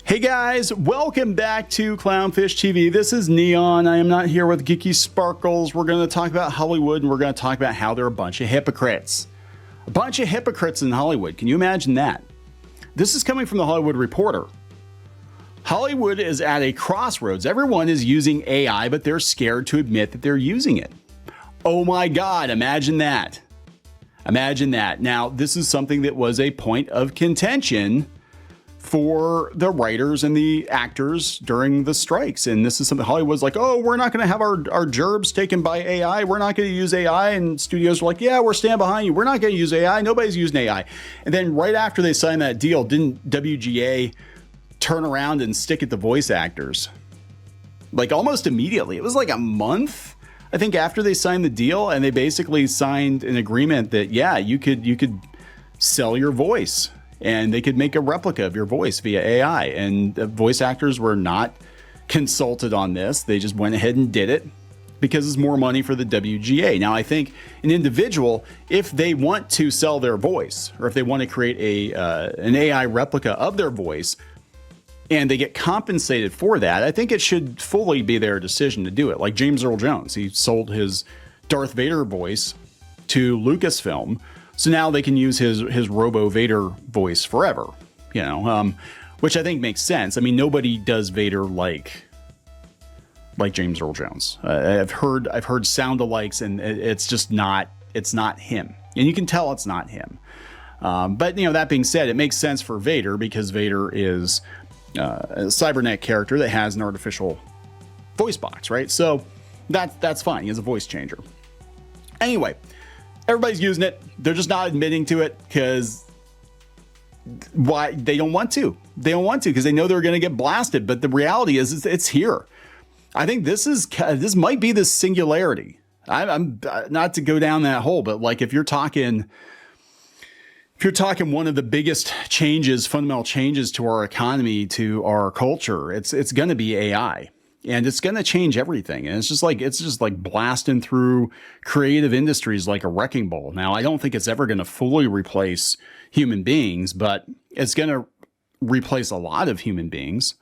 Hey guys, welcome back to Clownfish TV. This is Kneon. I am not here with Geeky Sparkles. We're going to talk about Hollywood, and we're going to talk about how they're a bunch of hypocrites. A bunch of hypocrites in Hollywood. Can you imagine that? This is coming from the Hollywood Reporter. Hollywood is at a crossroads. Everyone is using AI, but they're scared to admit that they're using it. Oh my God, imagine that. Imagine that. Now, this is something that was a point of contention for the writers and the actors during the strikes. And this is something Hollywood's like, oh, we're not going to have our gerbs taken by AI. We're not going to use AI. And studios were like, yeah, we're standing behind you. We're not going to use AI. Nobody's using AI. And then right after they signed that deal, didn't WGA turn around and stick at the voice actors? Like almost immediately. It was like a month, I think, after they signed the deal. And they basically signed an agreement that, yeah, you could sell your voice. And they could make a replica of your voice via AI. And the voice actors were not consulted on this. They just went ahead and did it because it's more money for the WGA. Now, I think an individual, if they want to sell their voice, or if they want to create an AI replica of their voice, and they get compensated for that, I think it should fully be their decision to do it. Like James Earl Jones, he sold his Darth Vader voice to Lucasfilm. So now they can use his Robo Vader voice forever, you know, which I think makes sense. I mean, nobody does Vader like James Earl Jones. I've heard sound-alikes, and it's just not him, and you can tell it's not him. But you know, that being said, it makes sense for Vader because Vader is a cybernetic character that has an artificial voice box, right? So that's fine. He has a voice changer. Anyway. Everybody's using it. They're just not admitting to it because why? They don't want to. They don't want to because they know they're going to get blasted. But the reality is it's here. I think this might be the singularity. I'm not to go down that hole, but like if you're talking one of the biggest changes, fundamental changes to our economy, to our culture, it's going to be AI. And it's going to change everything. And it's just like blasting through creative industries like a wrecking ball. Now, I don't think it's ever going to fully replace human beings, but it's going to replace a lot of human beings.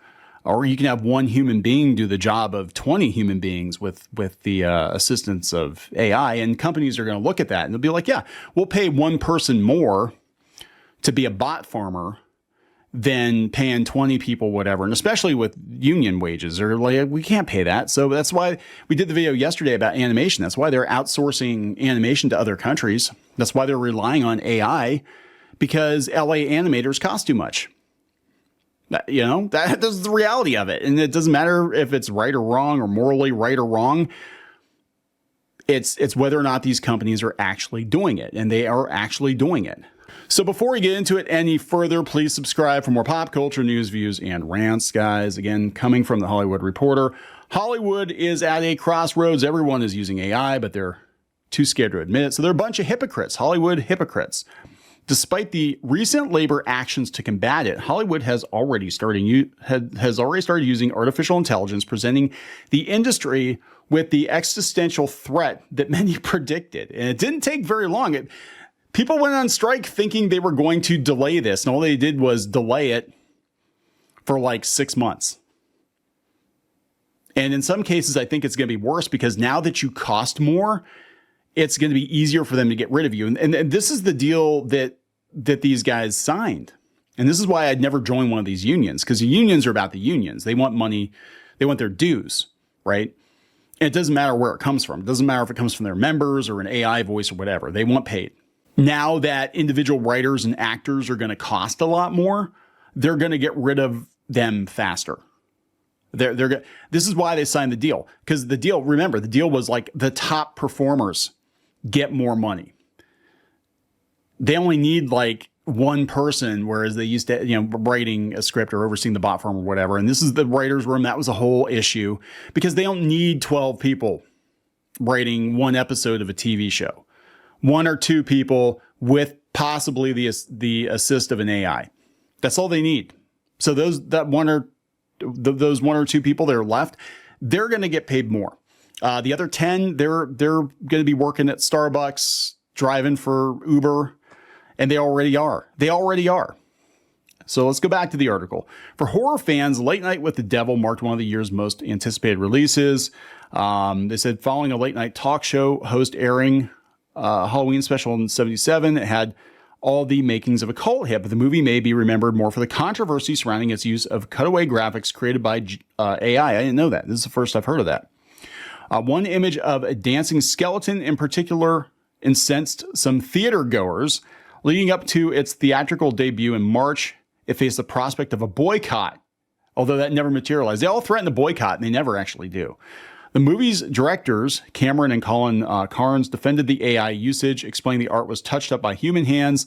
Or you can have one human being do the job of 20 human beings with the assistance of AI. And companies are going to look at that and they'll be like, yeah, we'll pay one person more to be a bot farmer than paying 20 people whatever, and especially with union wages, or like we can't pay that. So that's why we did the video yesterday about animation. That's why they're outsourcing animation to other countries. That's why they're relying on AI, because LA animators cost too much. You know, that's the reality of it. And it doesn't matter if it's right or wrong or morally right or wrong. It's whether or not these companies are actually doing it, and they are actually doing it. So before we get into it any further, please subscribe for more pop culture news, views, and rants, guys. Again, coming from the Hollywood Reporter, Hollywood is at a crossroads. Everyone is using AI, but they're too scared to admit it. So they're a bunch of hypocrites, Hollywood hypocrites. Despite the recent labor actions to combat it, Hollywood has already started using artificial intelligence, presenting the industry with the existential threat that many predicted. And it didn't take very long. People went on strike thinking they were going to delay this, and all they did was delay it for like 6 months. And in some cases, I think it's going to be worse because now that you cost more, it's going to be easier for them to get rid of you. And this is the deal that these guys signed. And this is why I'd never join one of these unions, because the unions are about the unions. They want money. They want their dues, right? And it doesn't matter where it comes from. It doesn't matter if it comes from their members or an AI voice or whatever. They want paid. Now that individual writers and actors are going to cost a lot more, they're going to get rid of them faster. This is why they signed the deal, because the deal, remember, the deal was like the top performers get more money. They only need like one person, whereas they used to, writing a script or overseeing the bot farm or whatever. And this is the writer's room. That was a whole issue because they don't need 12 people writing one episode of a TV show. 1 or 2 people with possibly the assist of an AI. That's all they need. So those 1 or 2 people that are left, they're going to get paid more. The other 10, they're going to be working at Starbucks, driving for Uber, and they already are. So let's go back to the article. For horror fans, Late Night with the Devil marked one of the year's most anticipated releases. They said following a late night talk show host airing Halloween special in 1977, it had all the makings of a cult hit, but the movie may be remembered more for the controversy surrounding its use of cutaway graphics created by AI. I didn't know that. This is the first I've heard of that. One image of a dancing skeleton in particular incensed some theater goers. Leading up to its theatrical debut in March, it faced the prospect of a boycott, although that never materialized. They all threaten a boycott, and they never actually do. The movie's directors, Cameron and Colin Carnes, defended the AI usage, explaining the art was touched up by human hands.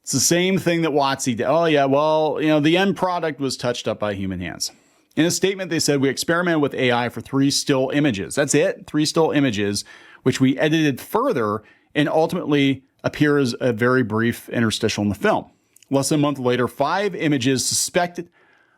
It's the same thing that WotC did. Oh, yeah, well, the end product was touched up by human hands. In a statement, they said, we experimented with AI for 3 still images. That's it, 3 still images, which we edited further and ultimately appear as a very brief interstitial in the film. Less than a month later, 5 images suspected.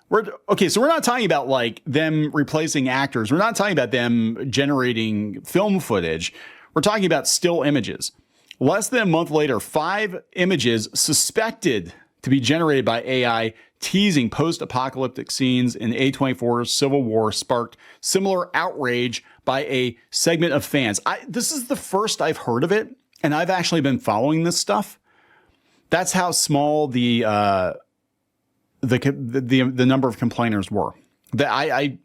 So we're not talking about like them replacing actors. We're not talking about them generating film footage. We're talking about still images. Less than a month later, 5 images suspected to be generated by AI teasing post-apocalyptic scenes in A24's Civil War sparked similar outrage by a segment of fans. This is the first I've heard of it, and I've actually been following this stuff. That's how small the number of complainers were. It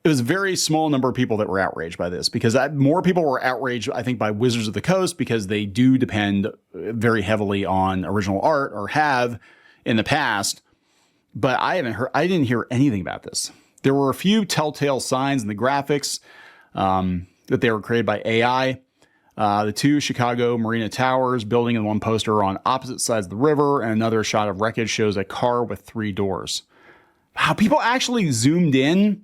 was a very small number of people that were outraged by this, because more people were outraged, I think, by Wizards of the Coast, because they do depend very heavily on original art, or have in the past. But I didn't hear anything about this. There were a few telltale signs in the graphics that they were created by AI. The 2 Chicago Marina Towers building and one poster are on opposite sides of the river, and another shot of wreckage shows a car with 3 doors. Wow, people actually zoomed in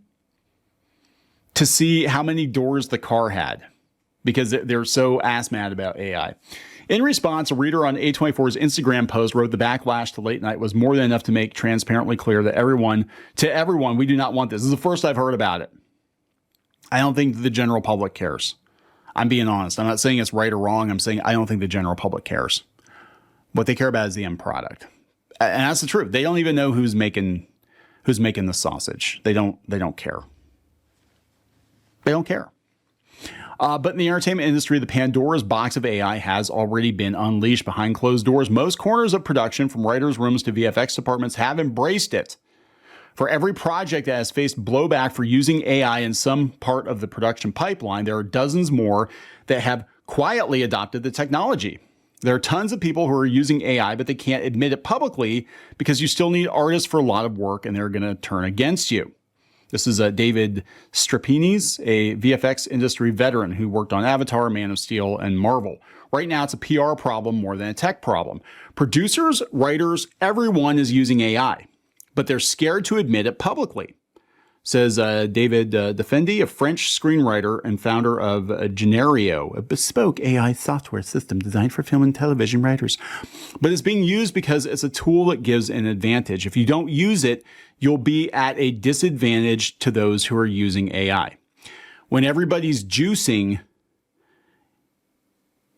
to see how many doors the car had, because they're so ass mad about AI. In response, a reader on A24's Instagram post wrote, the backlash to Late Night was more than enough to make transparently clear that everyone, we do not want this. This is the first I've heard about it. I don't think the general public cares. I'm being honest. I'm not saying it's right or wrong. I'm saying I don't think the general public cares. What they care about is the end product. And that's the truth. They don't even know who's making the sausage. They don't care. They don't care. But in the entertainment industry, the Pandora's box of AI has already been unleashed behind closed doors. Most corners of production, from writers' rooms to VFX departments, have embraced it. For every project that has faced blowback for using AI in some part of the production pipeline, there are dozens more that have quietly adopted the technology. There are tons of people who are using AI, but they can't admit it publicly because you still need artists for a lot of work, and they're going to turn against you. This is David Strapinis, a VFX industry veteran who worked on Avatar, Man of Steel, and Marvel. Right now, it's a PR problem more than a tech problem. Producers, writers, everyone is using AI, but they're scared to admit it publicly, says David Defendi, a French screenwriter and founder of Generio, a bespoke AI software system designed for film and television writers. But it's being used because it's a tool that gives an advantage. If you don't use it, you'll be at a disadvantage to those who are using AI. When everybody's juicing,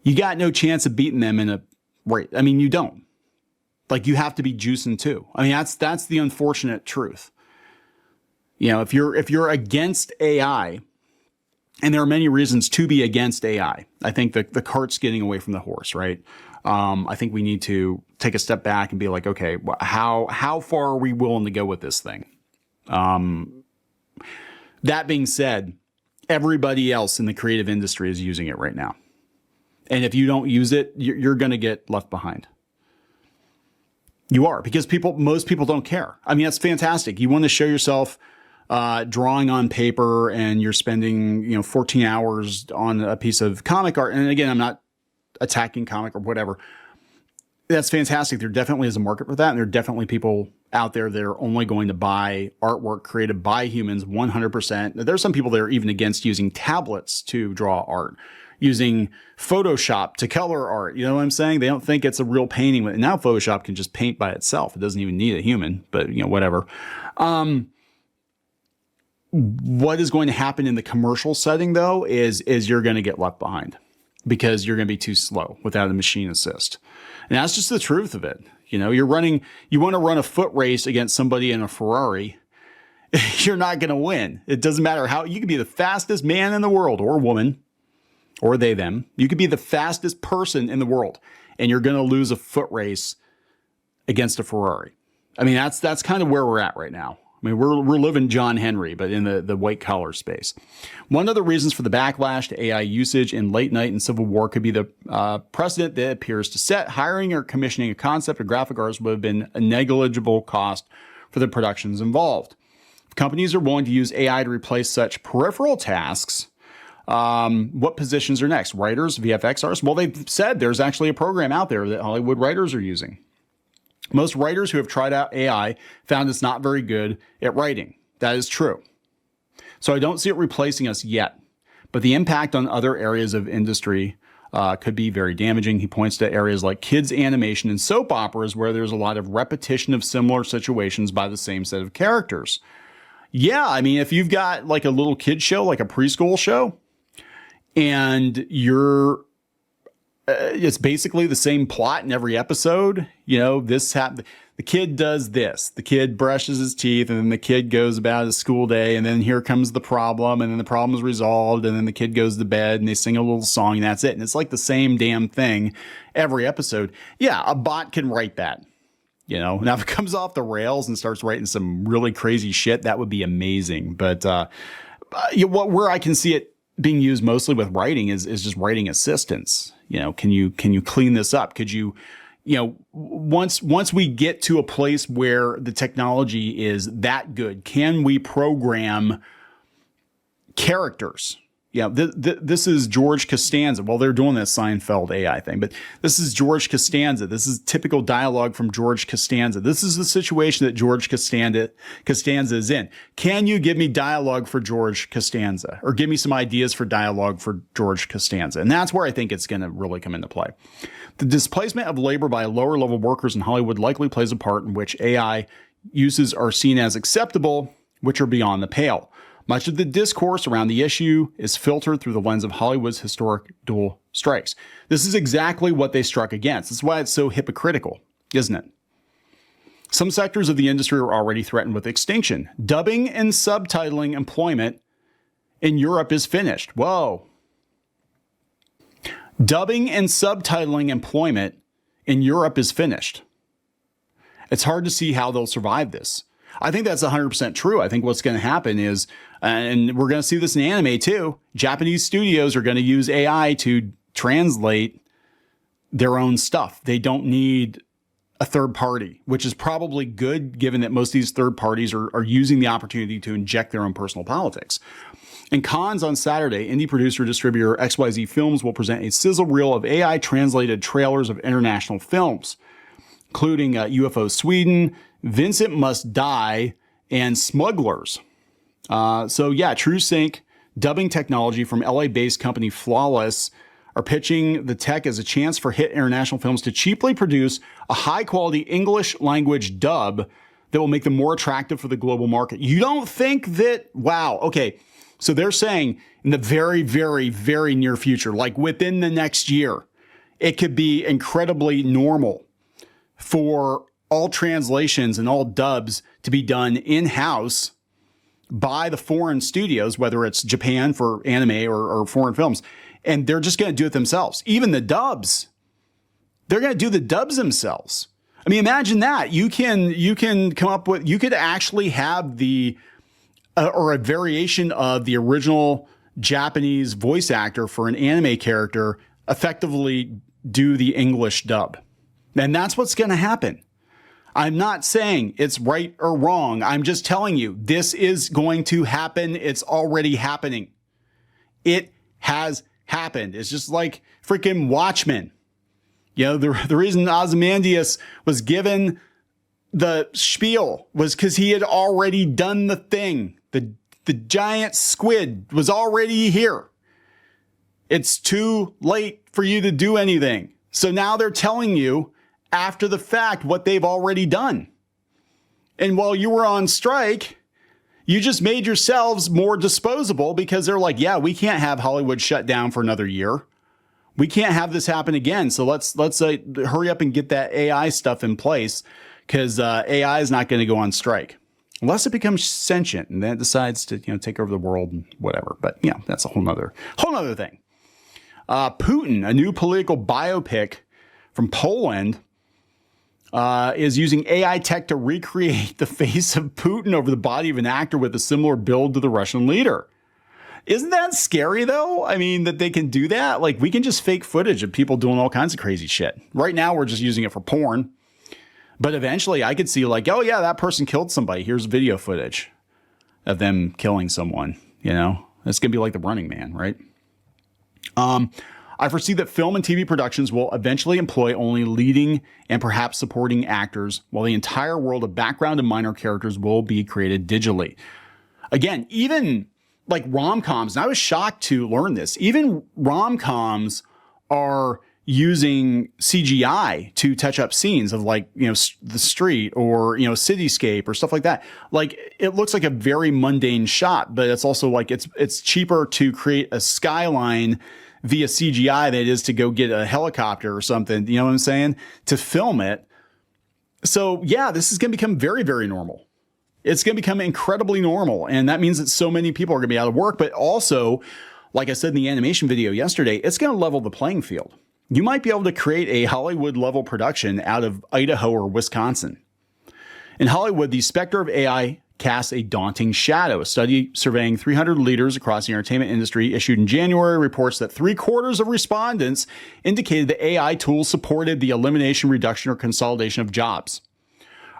you got no chance of beating them in a rate. I mean, you don't. Like, you have to be juicing too. I mean, that's the unfortunate truth. You know, if you're against AI, and there are many reasons to be against AI, I think the cart's getting away from the horse, right? I think we need to take a step back and be like, okay, how far are we willing to go with this thing? That being said, everybody else in the creative industry is using it right now. And if you don't use it, you're going to get left behind. You are, because most people don't care. I mean, that's fantastic. You want to show yourself drawing on paper, and you're spending 14 hours on a piece of comic art. And again, I'm not attacking comic or whatever. That's fantastic. There definitely is a market for that, and there are definitely people out there that are only going to buy artwork created by humans 100%. There's some people that are even against using tablets to draw art, using Photoshop to color art. You know what I'm saying? They don't think it's a real painting. And now Photoshop can just paint by itself. It doesn't even need a human, but whatever. What is going to happen in the commercial setting, though, is you're going to get left behind because you're going to be too slow without a machine assist. And that's just the truth of it. You know, you want to run a foot race against somebody in a Ferrari. You're not going to win. It doesn't matter how, you could be the fastest man in the world or woman, or they, them. You could be the fastest person in the world, and you're going to lose a foot race against a Ferrari. I mean, that's kind of where we're at right now. I mean, we're living John Henry, but in the white collar space. One of the reasons for the backlash to AI usage in late night and Civil War could be the precedent that appears to set. Hiring or commissioning a concept or graphic artist would have been a negligible cost for the productions involved. If companies are willing to use AI to replace such peripheral tasks, what positions are next? Writers, VFX artists? Well, they've said there's actually a program out there that Hollywood writers are using. Most writers who have tried out AI found it's not very good at writing. That is true. So I don't see it replacing us yet, but the impact on other areas of industry could be very damaging. He points to areas like kids animation and soap operas where there's a lot of repetition of similar situations by the same set of characters. Yeah, I mean, if you've got like a little kid show, like a preschool show, and it's basically the same plot in every episode. You know, the kid does this, the kid brushes his teeth, and then the kid goes about his school day, and then here comes the problem, and then the problem is resolved, and then the kid goes to bed, and they sing a little song, and that's it. And it's like the same damn thing every episode. Yeah, a bot can write that. You know, now if it comes off the rails and starts writing some really crazy shit, that would be amazing. But where I can see it being used mostly with writing is just writing assistance. You know, can you clean this up? Could you, once we get to a place where the technology is that good, can we program characters? Yeah, this is George Costanza. Well, they're doing this Seinfeld AI thing, but this is George Costanza. This is typical dialogue from George Costanza. This is the situation that George Costanza is in. Can you give me dialogue for George Costanza, or give me some ideas for dialogue for George Costanza? And that's where I think it's going to really come into play. The displacement of labor by lower level workers in Hollywood likely plays a part in which AI uses are seen as acceptable, which are beyond the pale. Much of the discourse around the issue is filtered through the lens of Hollywood's historic dual strikes. This is exactly what they struck against. That's why it's so hypocritical, isn't it? Some sectors of the industry are already threatened with extinction. Dubbing and subtitling employment in Europe is finished. Whoa. Dubbing and subtitling employment in Europe is finished. It's hard to see how they'll survive this. I think that's 100% true. I think what's going to happen is, and we're going to see this in anime too, Japanese studios are going to use AI to translate their own stuff. They don't need a third party, which is probably good given that most of these third parties are using the opportunity to inject their own personal politics. In Cannes on Saturday, indie producer distributor XYZ Films will present a sizzle reel of AI translated trailers of international films, including UFO Sweden, Vincent Must Die, and Smugglers. So yeah, TrueSync dubbing technology from LA-based company Flawless are pitching the tech as a chance for hit international films to cheaply produce a high-quality English language dub that will make them more attractive for the global market. You don't think that, wow, okay, so they're saying in the very, very, very near future, like within the next year, it could be incredibly normal for all translations and all dubs to be done in-house by the foreign studios, whether it's Japan for anime or foreign films, and they're just going to do it themselves. Even the dubs, they're going to do the dubs themselves. I mean, imagine that. You can come up with, you could actually have the, or a variation of the original Japanese voice actor for an anime character effectively do the English dub. And that's what's going to happen. I'm not saying it's right or wrong. I'm just telling you, this is going to happen. It's already happening. It has happened. It's just like freaking Watchmen. You know, the reason Ozymandias was given the spiel was because he had already done the thing. The giant squid was already here. It's too late for you to do anything. So now they're telling you after the fact what they've already done. And while you were on strike, you just made yourselves more disposable because they're like, yeah, we can't have Hollywood shut down for another year. We can't have this happen again. So let's hurry up and get that AI stuff in place, because AI is not going to go on strike unless it becomes sentient and then it decides to take over the world and whatever. But that's a whole nother thing. Putin, a new political biopic from Poland, is using AI tech to recreate the face of Putin over the body of an actor with a similar build to the Russian leader. Isn't that scary, though? I mean, that they can do that? Like, we can just fake footage of people doing all kinds of crazy shit. Right now, we're just using it for porn. But eventually, I could see like, oh, yeah, that person killed somebody. Here's video footage of them killing someone. It's going to be like The Running Man, right? I foresee that film and TV productions will eventually employ only leading and perhaps supporting actors, while the entire world of background and minor characters will be created digitally. Again, even like rom-coms, and I was shocked to learn this, even rom-coms are using CGI to touch up scenes of like, the street or, cityscape or stuff like that. Like, it looks like a very mundane shot, but it's also like it's cheaper to create a skyline via CGI than it is to go get a helicopter or something, you know what I'm saying, to film it. So yeah, this is going to become very, very normal. It's going to become incredibly normal. And that means that so many people are going to be out of work. But also, like I said in the animation video yesterday, it's going to level the playing field. You might be able to create a Hollywood level production out of Idaho or Wisconsin. In Hollywood, the specter of AI casts a daunting shadow. A study surveying 300 leaders across the entertainment industry issued in January reports that 3/4 of respondents indicated that AI tools supported the elimination, reduction, or consolidation of jobs.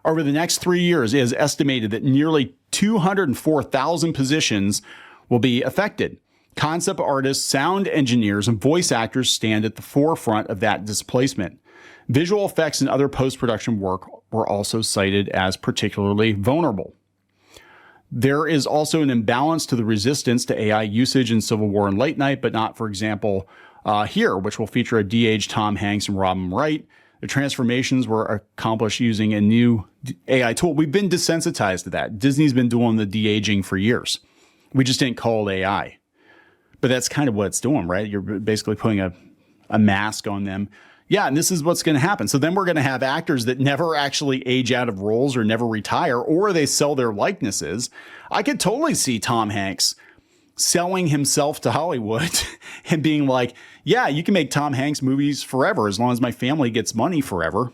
Over the next 3 years, it is estimated that nearly 204,000 positions will be affected. Concept artists, sound engineers, and voice actors stand at the forefront of that displacement. Visual effects and other post-production work were also cited as particularly vulnerable. There is also an imbalance to the resistance to AI usage in Civil War and Late Night, but not, for example, here, which will feature a de-aged Tom Hanks and Robin Wright. The transformations were accomplished using a new AI tool. We've been desensitized to that. Disney's been doing the de-aging for years. We just didn't call it AI. But that's kind of what it's doing, right? You're basically putting a mask on them. Yeah, and this is what's going to happen. So then we're going to have actors that never actually age out of roles or never retire, or they sell their likenesses. I could totally see Tom Hanks selling himself to Hollywood and being like, yeah, you can make Tom Hanks movies forever as long as my family gets money forever.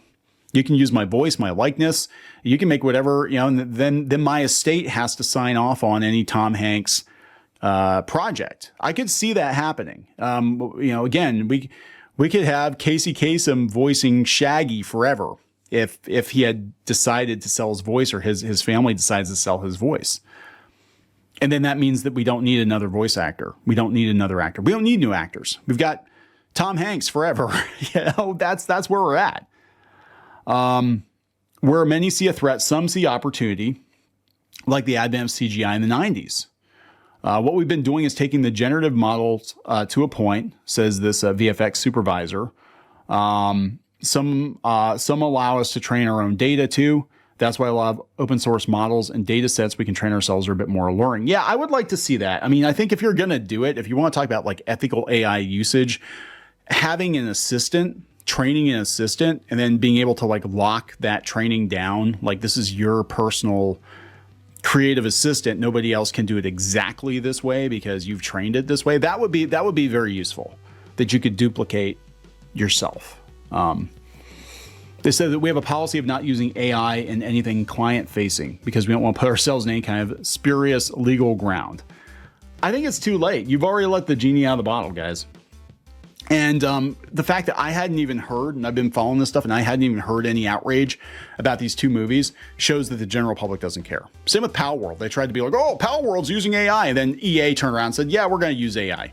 You can use my voice, my likeness. You can make whatever, and then my estate has to sign off on any Tom Hanks project. I could see that happening. Again, we could have Casey Kasem voicing Shaggy forever if he had decided to sell his voice, or his family decides to sell his voice. And then that means that we don't need another voice actor. We don't need another actor. We don't need new actors. We've got Tom Hanks forever. That's where we're at. Where many see a threat, some see opportunity, like the advent of CGI in the 90s. What we've been doing is taking the generative models to a point, says this VFX supervisor. Some allow us to train our own data too. That's why a lot of open source models and data sets we can train ourselves are a bit more alluring. Yeah, I would like to see that. I mean, I think if you're going to do it, if you want to talk about like ethical AI usage, having an assistant, training an assistant, and then being able to like lock that training down, like this is your personal creative assistant. Nobody else can do it exactly this way because you've trained it this way. That would be very useful, that you could duplicate yourself. They said that we have a policy of not using AI in anything client facing because we don't want to put ourselves in any kind of spurious legal ground. I think it's too late. You've already let the genie out of the bottle, guys. And the fact that I hadn't even heard, and I've been following this stuff, and I hadn't even heard any outrage about these two movies shows that the general public doesn't care. Same with Pal World. They tried to be like, oh, Pal World's using AI. And then EA turned around and said, yeah, we're going to use AI.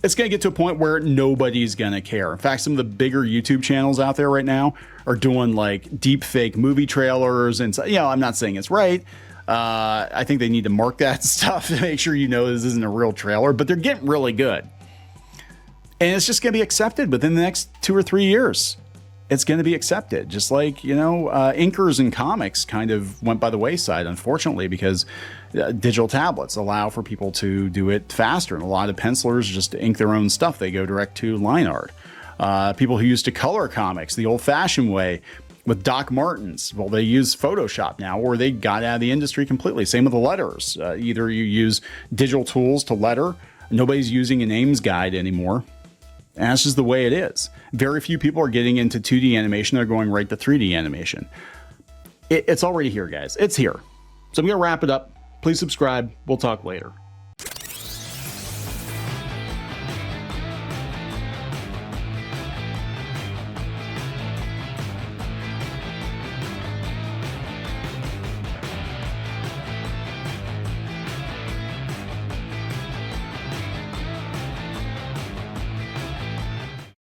It's going to get to a point where nobody's going to care. In fact, some of the bigger YouTube channels out there right now are doing like deep fake movie trailers. And, I'm not saying it's right. I think they need to mark that stuff to make sure this isn't a real trailer, but they're getting really good. And it's just going to be accepted within the next 2 or 3 years. it's going to be accepted. Just like, you know, inkers and comics kind of went by the wayside, unfortunately, because digital tablets allow for people to do it faster. And a lot of pencilers just ink their own stuff. They go direct to line art. People who used to color comics the old-fashioned way with Doc Martens, well, they use Photoshop now, or they got out of the industry completely. Same with the letters. Either you use digital tools to letter. Nobody's using a names guide anymore. And that's just the way it is. Very few people are getting into 2D animation. They're going right to 3D animation. It's already here, guys. It's here. So I'm going to wrap it up. Please subscribe. We'll talk later.